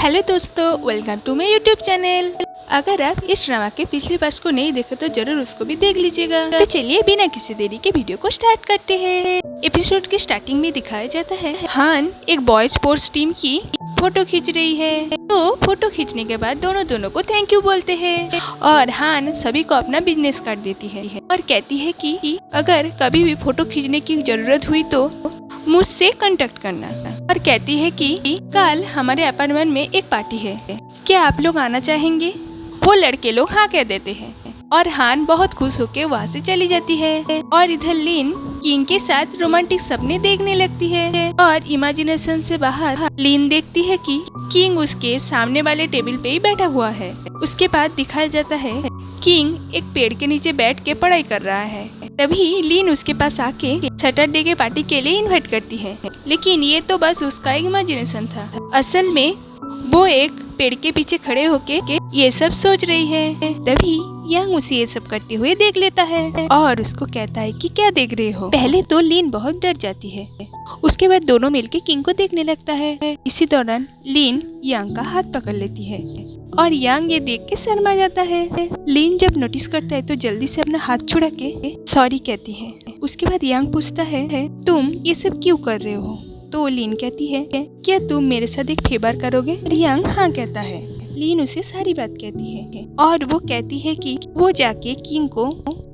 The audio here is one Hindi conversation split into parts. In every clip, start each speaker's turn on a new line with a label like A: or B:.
A: हेलो दोस्तों, welcome to my YouTube channel. अगर आप इस ड्रामा के पिछले पार्ट को नहीं देखे तो जरूर उसको भी देख लीजिएगा। तो चलिए बिना किसी देरी के वीडियो को स्टार्ट करते हैं। एपिसोड की स्टार्टिंग में दिखाया जाता है हान एक बॉय स्पोर्ट्स टीम की फोटो खींच रही है। तो फोटो खींचने के बाद दोनों को थैंक यू बोलते हैं और हान सभी को अपना बिजनेस कार्ड देती है और कहती है कि अगर कभी भी फोटो खींचने की जरूरत हुई तो मुझसे कांटेक्ट करना। और कहती है कि कल हमारे अपार्टमेंट में एक पार्टी है, क्या आप लोग आना चाहेंगे? वो लड़के लोग हाँ कह देते हैं और हान बहुत खुश होकर वहाँ से चली जाती है। और इधर लिन किंग के साथ रोमांटिक सपने देखने लगती है और इमेजिनेशन से बाहर लिन देखती है कि किंग उसके सामने वाले टेबल पे ही बैठा हुआ है। उसके बाद दिखाया जाता है किंग एक पेड़ के नीचे बैठ के पढ़ाई कर रहा है। तभी लिन उसके पास आके सैटरडे के पार्टी के लिए इनवाइट करती है, लेकिन ये तो बस उसका इमेजिनेशन था। असल में वो एक पेड़ के पीछे खड़े होके ये सब सोच रही है। तभी यांग उसे ये सब करते हुए देख लेता है और उसको कहता है कि क्या देख रहे हो। पहले तो लिन बहुत डर जाती है, उसके बाद दोनों मिलके किंग को देखने लगता है। इसी दौरान लिन यांग का हाथ पकड़ लेती है और यांग ये देख के शर्मा जाता है। लिन जब नोटिस करता है तो जल्दी से अपना हाथ छुड़ा के सॉरी कहती है। उसके बाद यांग पूछता है तुम ये सब क्यों कर रहे हो? तो लिन कहती है क्या तुम मेरे साथ एक फेवर करोगे? यांग हाँ कहता है। लिन उसे सारी बात कहती है और वो कहती है कि वो जाके किंग को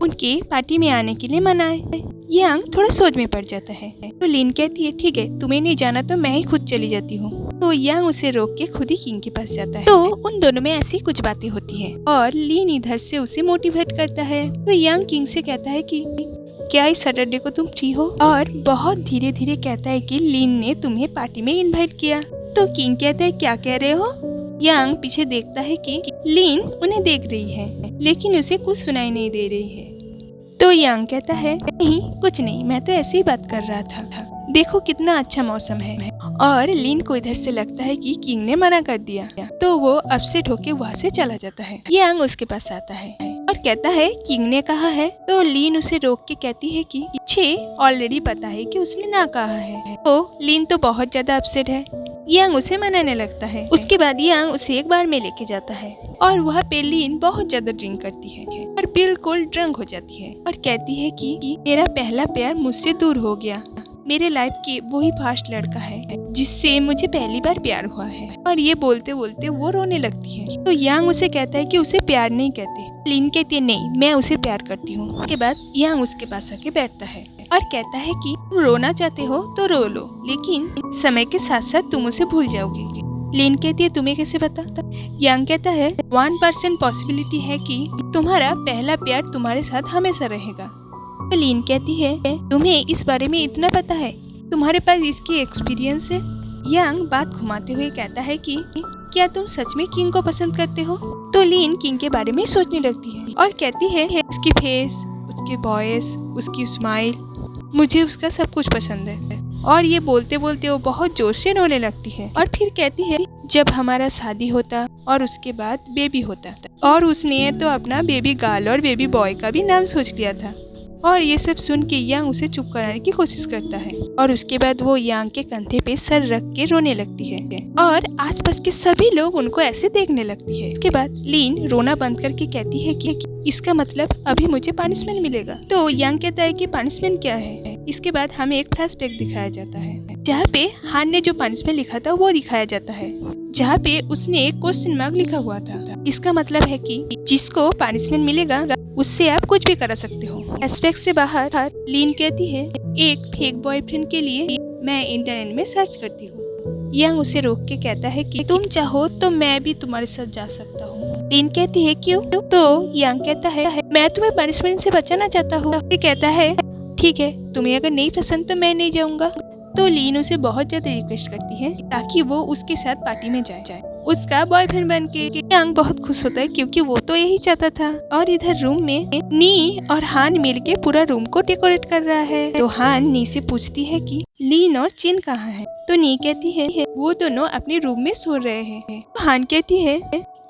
A: उनके पार्टी में आने के लिए मनाए। यांग थोड़ा सोच में पड़ जाता है तो लिन कहती है ठीक है, तुम्हें नहीं जाना तो मैं ही खुद चली जाती हूँ। तो यांग उसे रोक के खुद ही किंग के पास जाता है। तो उन दोनों में ऐसी कुछ बातें होती है और लिन इधर से उसे मोटिवेट करता है। तो यांग किंग से कहता है कि क्या इस सैटरडे को तुम फ्री हो? और बहुत धीरे धीरे कहता है कि लिन ने तुम्हें पार्टी में इनवाइट किया। तो किंग कहता है क्या कह रहे हो? यांग पीछे देखता है कि लिन उन्हें देख रही है लेकिन उसे कुछ सुनाई नहीं दे रही है। तो यांग कहता है नहीं कुछ नहीं, मैं तो ऐसे ही बात कर रहा था। देखो कितना अच्छा मौसम है। और लिन को इधर से लगता है कि किंग ने मना कर दिया तो वो अपसेट होके वहाँ से चला जाता है। यांग उसके पास आता है और कहता है किंग ने कहा है। तो लिन उसे रोक के कहती है कि छे ऑलरेडी पता है कि उसने ना कहा है। तो लिन तो बहुत ज्यादा अपसेट है। यांग उसे मनाने लगता है। उसके बाद यांग उसे एक बार में लेके जाता है और वहाँ पे लिन बहुत ज्यादा ड्रिंक करती है और बिल्कुल ड्रंक हो जाती है और कहती है कि मेरा पहला प्यार मुझसे दूर हो गया। मेरे लाइफ की वही फास्ट लड़का है जिससे मुझे पहली बार प्यार हुआ है। और ये बोलते बोलते वो रोने लगती है। तो यांग उसे कहता है कि उसे प्यार नहीं कहते। लिन कहती है नहीं, मैं उसे प्यार करती हूँ। उसके बाद यांग उसके पास आके बैठता है और कहता है कि तुम रोना चाहते हो तो रो लो, लेकिन समय के साथ साथ तुम उसे भूल जाओगे। लिन कहती है तुम्हें कैसे पता? यांग कहता है 1% पॉसिबिलिटी है कि तुम्हारा पहला प्यार तुम्हारे साथ हमेशा रहेगा। तो लिन कहती है तुम्हें इस बारे में इतना पता है, तुम्हारे पास इसकी एक्सपीरियंस है। यांग बात घुमाते हुए कहता है कि क्या तुम सच में किंग को पसंद करते हो? तो लिन किंग के बारे में सोचने लगती है और कहती है उसकी फेस, उसकी वॉइस, उसकी स्माइल, मुझे उसका सब कुछ पसंद है। और ये बोलते बोलते वो बहुत जोर से रोने लगती है और फिर कहती है जब हमारा शादी होता और उसके बाद बेबी होता और उसने तो अपना बेबी गर्ल और बेबी बॉय का भी नाम सोच लिया था। और ये सब सुन के यांग उसे चुप कराने की कोशिश करता है और उसके बाद वो यांग के कंधे पे सर रख के रोने लगती है और आसपास के सभी लोग उनको ऐसे देखने लगती है। इसके बाद लिन रोना बंद करके कहती है कि इसका मतलब अभी मुझे पनिशमेंट मिलेगा। तो यांग कहता है कि पनिशमेंट क्या है? इसके बाद हमें एक फ्लैशबैक दिखाया जाता है जहाँ पे हान ने जो पनिशमेंट लिखा था वो दिखाया जाता है, जहाँ पे उसने एक क्वेश्चन मार्क लिखा हुआ था। इसका मतलब है कि जिसको पनिशमेंट मिलेगा उससे आप कुछ भी करा सकते हो। एस्पेक्ट से बाहर लिन कहती है एक फेक बॉयफ्रेंड के लिए मैं इंटरनेट में सर्च करती हूँ। यांग उसे रोक के कहता है कि तुम चाहो तो मैं भी तुम्हारे साथ जा सकता हूँ। लिन कहती है क्यों? तो यांग कहता है मैं तुम्हें पनिशमेंट से बचाना चाहता हूँ। कहता है ठीक है, तुम्हें अगर नहीं पसंद तो मैं नहीं जाऊंगा। तो लिन उसे बहुत ज्यादा रिक्वेस्ट करती है ताकि वो उसके साथ पार्टी में जाए उसका बॉयफ्रेंड बन के। यांग बहुत खुश होता है क्योंकि वो तो यही चाहता था। और इधर रूम में नी और हान मिलके पूरा रूम को डेकोरेट कर रहा है। तो हान नी से पूछती है कि लिन और चिन कहाँ है? तो नी कहती है वो दोनों अपने रूम में सो रहे हैं। तो हान कहती है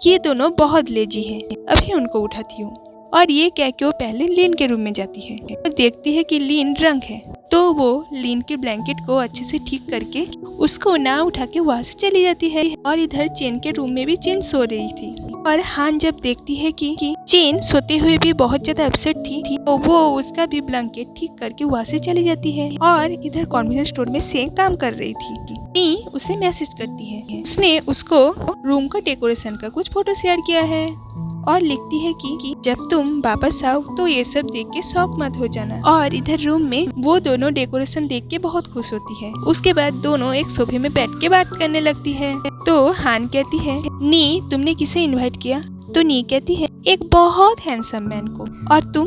A: ये दोनों बहुत लेजी हैं, अभी उनको उठाती हूँ। और ये कह के वो पहले लीन के रूम में जाती है और देखती है कि लीन ड्रंक है। तो वो लीन के ब्लैंकेट को अच्छे से ठीक करके उसको ना उठा के वहाँ से चली जाती है। और इधर चेन के रूम में भी चेन सो रही थी और हान जब देखती है कि चेन सोते हुए भी बहुत ज्यादा अपसेट थी तो वो उसका भी ब्लैंकेट ठीक करके वहाँ से चली जाती है। और इधर कॉन्वेंस स्टोर में सेंग काम कर रही थी। नी उसे मैसेज करती है। उसने उसको रूम का डेकोरेशन का कुछ फोटो शेयर किया है और लिखती है कि जब तुम वापस आओ तो ये सब देख के शौक मत हो जाना। और इधर रूम में वो दोनों डेकोरेशन देख के बहुत खुश होती है। उसके बाद दोनों एक सोफे में बैठ के बात करने लगती है। तो हान कहती है, नी तुमने किसे इनवाइट किया? तो नी कहती है, एक बहुत हैंडसम मैन को। और तुम?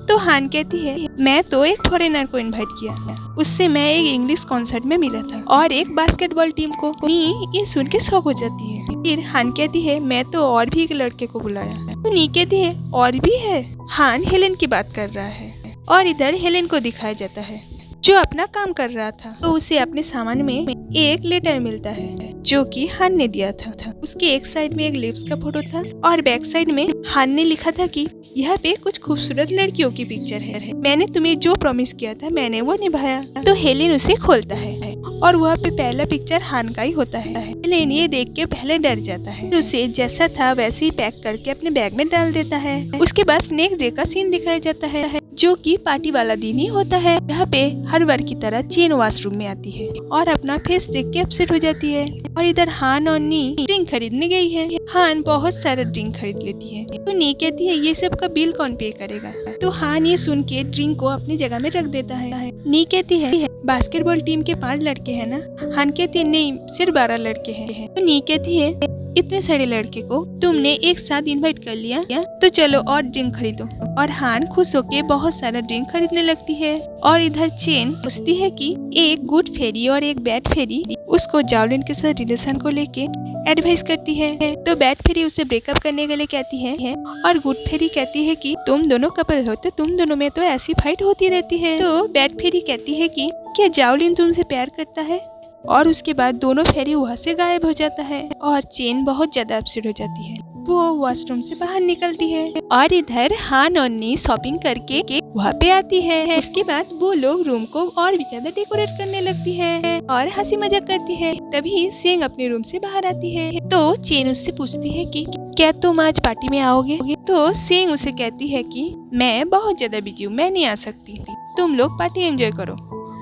A: तो हान कहती है, मैं तो एक फॉरेनर को इनवाइट किया, उससे मैं एक इंग्लिश कॉन्सर्ट में मिला था और एक बास्केटबॉल टीम को। नी ये सुन के शौक हो जाती है। फिर हान कहती है, मैं तो और भी एक लड़के को बुलाया है। तो नी कहती है, और भी है? हान हेलेन की बात कर रहा है और इधर हेलेन को दिखाया जाता है जो अपना काम कर रहा था। तो उसे अपने सामान में एक लेटर मिलता है जो कि हान ने दिया था। उसके एक साइड में एक लिप्स का फोटो था और बैक साइड में हान ने लिखा था कि यहाँ पे कुछ खूबसूरत लड़कियों की पिक्चर है, मैंने तुम्हें जो प्रॉमिस किया था मैंने वो निभाया। तो हेलेन उसे खोलता है और वहाँ पे पहला पिक्चर हान का ही होता है। हेलेन ये देख के पहले डर जाता है, उसे जैसा था वैसे ही पैक करके अपने बैग में डाल देता है। उसके बाद नेक्स्ट डे का सीन दिखाया जाता है जो कि पार्टी वाला दिन ही होता है। यहाँ पे हर बार की तरह चेन वॉशरूम में आती है और अपना फेस देख के अपसेट हो जाती है। और इधर हान और नी ड्रिंक खरीदने गई है। हान बहुत सारा ड्रिंक खरीद लेती है। तो नी कहती है, ये सब का बिल कौन पे करेगा? तो हान ये सुन के ड्रिंक को अपनी जगह में रख देता है। नी कहती है, बास्केटबॉल टीम के 5 लड़के हैं ना? हान कहती है, नहीं सिर्फ 12 लड़के हैं। तो नी कहती है, इतने सारे लड़के को तुमने एक साथ इनवाइट कर लिया क्या? तो चलो और ड्रिंक खरीदो। और हान खुश होके बहुत सारा ड्रिंक खरीदने लगती है। और इधर चेन पूछती है कि एक गुड फेरी और एक बैड फेरी उसको जाओलिन के साथ रिलेशन को लेके एडवाइस करती है। तो बैड फेरी उसे ब्रेकअप करने के लिए कहती है और गुड फेरी कहती है कि तुम दोनों कपल हो तो तुम दोनों में तो ऐसी फाइट होती रहती है। तो बैड फेरी कहती है कि क्या जाओलिन तुमसे प्यार करता है? और उसके बाद दोनों फेरी वहाँ से गायब हो जाता है और चेन बहुत ज्यादा अपसेट हो जाती है। वो वॉशरूम से बाहर निकलती है और इधर हान और नी शॉपिंग करके वहाँ पे आती है। उसके बाद वो लोग रूम को और भी ज्यादा डेकोरेट करने लगती है और हंसी मजाक करती है। तभी सेंग अपने रूम से बाहर आती है। तो चेन उससे पूछती है कि क्या तुम आज पार्टी में आओगे? तो सेंग उसे कहती है कि मैं बहुत ज्यादा बिजी हूँ, मैं नहीं आ सकती, तुम लोग पार्टी एंजॉय करो।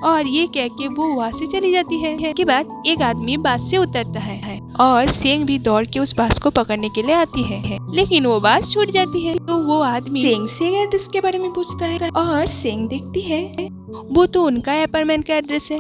A: और ये कह के वो वहाँ से चली जाती है। इसके बाद एक आदमी बास से उतरता है और सेंग भी दौड़ के उस बास को पकड़ने के लिए आती है, लेकिन वो बास छूट जाती है। तो वो आदमी सेंग से एड्रेस के बारे में पूछता है और सेंग देखती है वो तो उनका अपार्टमेंट का एड्रेस है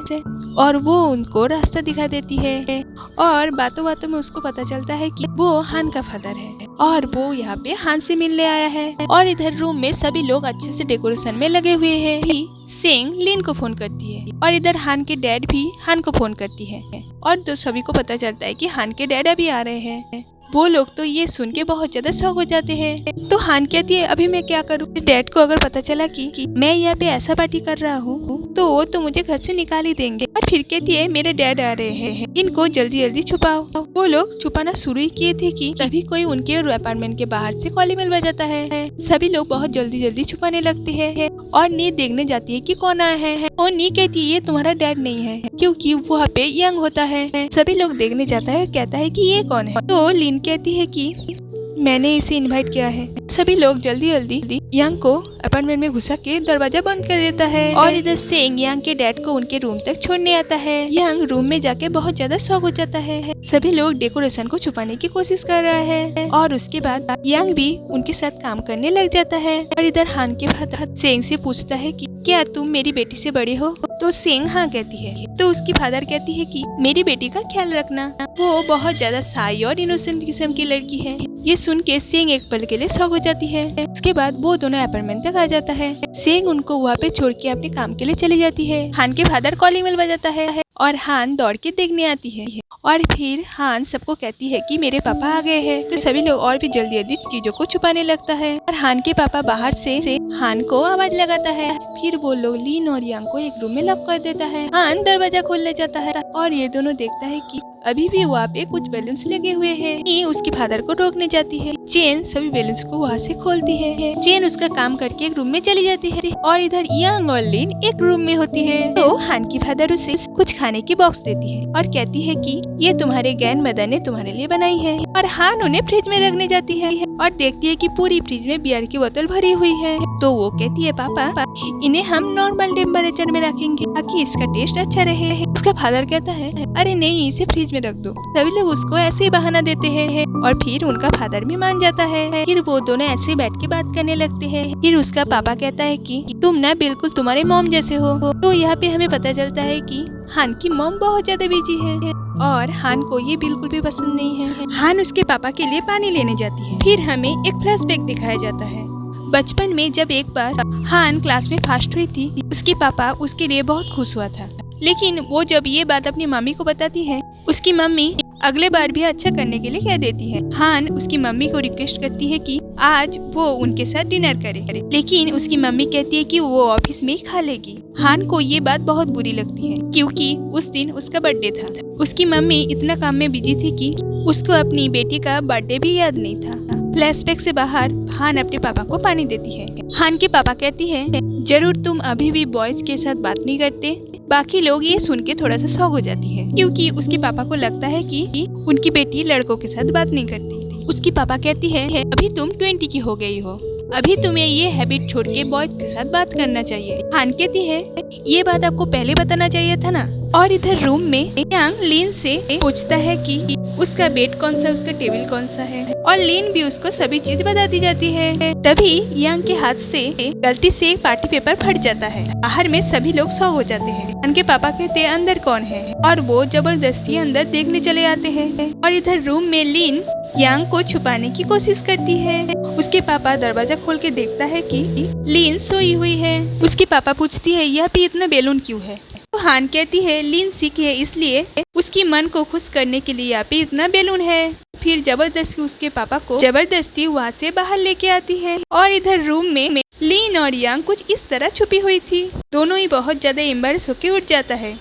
A: और वो उनको रास्ता दिखा देती है। और बातों बातों में उसको पता चलता है कि वो हान का फादर है और वो यहाँ पे हान से मिलने आया है। और इधर रूम में सभी लोग अच्छे से डेकोरेशन में लगे हुए हैं। सेंग लिन को फोन करती है और इधर हान के डैड भी हान को फोन करती है और तो सभी को पता चलता है कि हान के डैड अभी आ रहे हैं। वो लोग तो ये सुन के बहुत ज्यादा शौक हो जाते हैं। तो हान कहती है, अभी मैं क्या करूँ? डैड को अगर पता चला कि मैं यहाँ पे ऐसा पार्टी कर रहा हूँ तो वो तो मुझे घर से निकाल ही देंगे। और फिर कहती है, मेरे डैड आ रहे हैं, इनको जल्दी जल्दी छुपाओ। वो लोग छुपाना शुरू ही किए थे कि तभी कोई उनके अपार्टमेंट के बाहर से कॉलिंग बेल बजाता है। सभी लोग बहुत जल्दी जल्दी छुपाने लगते हैं और नी देखने जाती है कि कौन आया है। और नी कहती है, ये तुम्हारा डैड नहीं है, क्योंकि वहाँ पे यंग होता है। सभी लोग देखने जाता है, कहता है कि ये कौन है। तो लिन कहती है कि मैंने इसे इनवाइट किया है। सभी लोग जल्दी जल्दी यंग को अपार्टमेंट में घुसा के दरवाजा बंद कर देता है और इधर सेंग यंग के डैड को उनके रूम तक छोड़ने आता है। यंग रूम में जाके बहुत ज्यादा शौक हो जाता है। सभी लोग डेकोरेशन को छुपाने की कोशिश कर रहा है और उसके बाद यंग भी उनके साथ काम करने लग जाता है। और इधर हान के फादर सेंग से पूछता है कि क्या तुम मेरी बेटी से बड़े हो? तो सेंग हाँ कहती है। तो उसकी फादर कहती है कि मेरी बेटी का ख्याल रखना, वो बहुत ज्यादा शाई और इनोसेंट किस्म की लड़की है। ये सुन के सेंग एक पल के लिए शॉक हो जाती है। उसके बाद वो दोनों अपार्टमेंट तक आ जाता है। सेंग उनको वहाँ पे छोड़ के अपने काम के लिए चली जाती है। हान के फादर कॉलिंग बेल बजाता है और हान दौड़ के देखने आती है और फिर हान सबको कहती है कि मेरे पापा आ गए हैं। तो सभी लोग और भी जल्दी जल्दी चीजों को छुपाने लगता है और हान के पापा बाहर से हान को आवाज लगाता है। फिर वो लोग लीन और यांग को एक रूम में लॉक कर देता है। हान दरवाजा खोलने जाता है और ये दोनों देखता है कि अभी भी वहाँ पे कुछ बैलून्स लगे हुए हैं। ये उसके फादर को रोकने जाती है। चेन सभी बैलून्स को वहाँ से खोलती है। चेन उसका काम करके एक रूम में चली जाती है और इधर यांग और लीन एक रूम में होती है। तो हान की फादर उसे कुछ खाने की बॉक्स देती है और कहती है कि ये तुम्हारे ग्रैंड मदर ने तुम्हारे लिए बनाई है। और हान उन्हें फ्रिज में रखने जाती है और देखती है कि पूरी फ्रिज में बियर की बोतल भरी हुई है। तो वो कहती है पापा इन्हें हम नॉर्मल टेम्परेचर में रखेंगे ताकि इसका टेस्ट अच्छा रहे। उसका फादर कहता है अरे नहीं, इसे फ्रिज में रख दो। सभी लोग उसको ऐसे ही बहाना देते हैं और फिर उनका फादर भी मान जाता है। फिर वो दोनों ऐसे बैठ के बात करने लगते हैं। फिर उसका पापा कहता है कि तुम ना बिल्कुल तुम्हारे मॉम जैसे हो। तो यहाँ पे हमें पता चलता है कि हान की मॉम बहुत ज्यादा बिजी है और हान को ये बिल्कुल भी पसंद नहीं है। हान उसके पापा के लिए पानी लेने जाती है। फिर हमें एक फ्लैशबैक दिखाया जाता है। बचपन में जब एक बार हान क्लास में फर्स्ट हुई थी, उसके पापा उसके लिए बहुत खुश हुआ था। लेकिन वो जब ये बात अपनी मम्मी को बताती है, उसकी मम्मी अगले बार भी अच्छा करने के लिए कह देती है। हान उसकी मम्मी को रिक्वेस्ट करती है कि आज वो उनके साथ डिनर करे, लेकिन उसकी मम्मी कहती है कि वो ऑफिस में ही खा लेगी। हान को ये बात बहुत बुरी लगती है क्योंकि उस दिन उसका बर्थडे था। उसकी मम्मी इतना काम में बिजी थी कि उसको अपनी बेटी का बर्थडे भी याद नहीं था। फ्लैशबैक से बाहर हान अपने पापा को पानी देती है। हान के पापा कहती है जरूर तुम अभी भी बॉयज के साथ बात नहीं करते। बाकी लोग ये सुन के थोड़ा सा शॉक हो जाती है क्योंकि उसके पापा को लगता है कि उनकी बेटी लड़कों के साथ बात नहीं करती। उसकी पापा कहती है अभी तुम 20 की हो गई हो, अभी तुम्हें ये हैबिट छोड़ के बॉयज के साथ बात करना चाहिए। हान कहती है ये बात आपको पहले बताना चाहिए था ना। और इधर रूम में यांग लीन से पूछता है कि उसका बेड कौन सा, उसका टेबल कौन सा है और लीन भी उसको सभी चीज बताती जाती है। तभी यांग के हाथ से गलती से पार्टी पेपर फट जाता है। बाहर में सभी लोग सो हो जाते हैं। यान के पापा कहते हैं अंदर कौन है और वो जबरदस्ती अंदर देखने चले आते हैं। और इधर रूम में लीन यांग को छुपाने की कोशिश करती है। उसके पापा दरवाजा खोल के देखता है कि लीन सोई हुई है। उसके पापा पूछती है यहाँ पे इतना बैलून क्यों है। तो हान कहती है लीन सिक है इसलिए उसकी मन को खुश करने के लिए यहाँ पे इतना बैलून है। फिर जबरदस्ती उसके पापा को जबरदस्ती वहाँ से बाहर लेके आती है। और इधर रूम में लीन और यांग कुछ इस तरह छुपी हुई थी। दोनों ही बहुत ज्यादा एम्बैरेस होके उठ जाता है।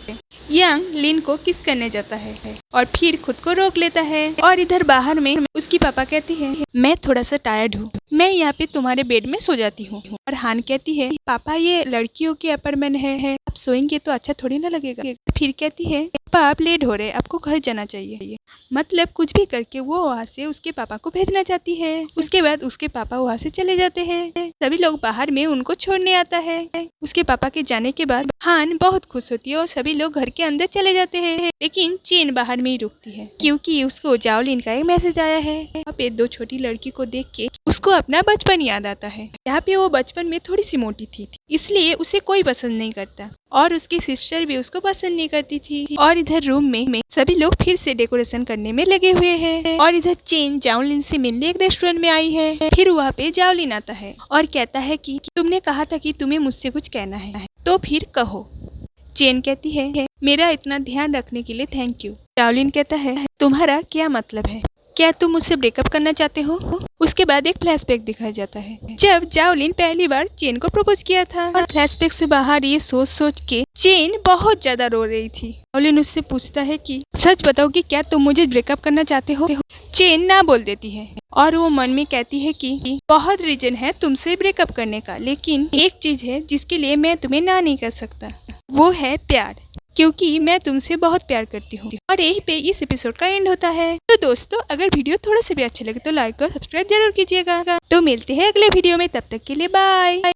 A: यांग लीन को किस करने जाता है और फिर खुद को रोक लेता है। और इधर बाहर में उसकी पापा कहती है मैं थोड़ा सा टायर्ड हूँ, मैं यहाँ पे तुम्हारे बेड में सो जाती हूँ। और हान कहती है पापा ये लड़कियों के अपार्टमेंट है, आप सोएंगे तो अच्छा थोड़ी ना लगेगा। फिर कहती है पापा आप लेट हो रहे, आपको घर जाना चाहिए। मतलब कुछ भी करके वो वहाँ से उसके पापा को भेजना चाहती है। उसके बाद उसके पापा वहाँ से चले जाते हैं। सभी लोग बाहर में उनको छोड़ने आता है। उसके पापा के जाने के बाद हान बहुत खुश होती है और सभी लोग घर के अंदर चले जाते हैं। लेकिन चेन बाहर में ही रुकती है क्योंकि उसको जाओलिन का एक मैसेज आया है। यहाँ पे दो छोटी लड़की को देख के उसको अपना बचपन याद आता है। यहाँ पे वो बचपन में थोड़ी सी मोटी थी, इसलिए उसे कोई पसंद नहीं करता और उसकी सिस्टर भी उसको पसंद नहीं करती थी। और इधर रूम में सभी लोग फिर से डेकोरेशन करने में लगे हुए हैं। और इधर चेन जाओलिन से मिलने एक रेस्टोरेंट में आई है। फिर वहाँ पे जाओलिन आता है और कहता है कि तुमने कहा था कि तुम्हें मुझसे कुछ कहना है, तो फिर कहो। चेन कहती है मेरा इतना ध्यान रखने के लिए थैंक यू। जाओलिन कहता है तुम्हारा क्या मतलब है, क्या तुम मुझसे ब्रेकअप करना चाहते हो। उसके बाद एक फ्लैशबैक दिखाया जाता है जब जाओलिन पहली बार चेन को प्रपोज किया था। और फ्लैशबैक से बाहर ये सोच सोच के चेन बहुत ज्यादा रो रही थी। जाओलिन उससे पूछता है कि सच बताओ कि क्या तुम मुझे ब्रेकअप करना चाहते हो। चेन ना बोल देती है और वो मन में कहती है कि बहुत रीजन है तुमसे ब्रेकअप करने का, लेकिन एक चीज है जिसके लिए मैं तुम्हें ना नहीं कर सकता, वो है प्यार, क्योंकि मैं तुमसे बहुत प्यार करती हूँ। और यही पे इस एपिसोड का एंड होता है। तो दोस्तों अगर वीडियो थोड़ा सा भी अच्छा लगे तो लाइक और सब्सक्राइब जरूर कीजिएगा। तो मिलते हैं अगले वीडियो में, तब तक के लिए बाय।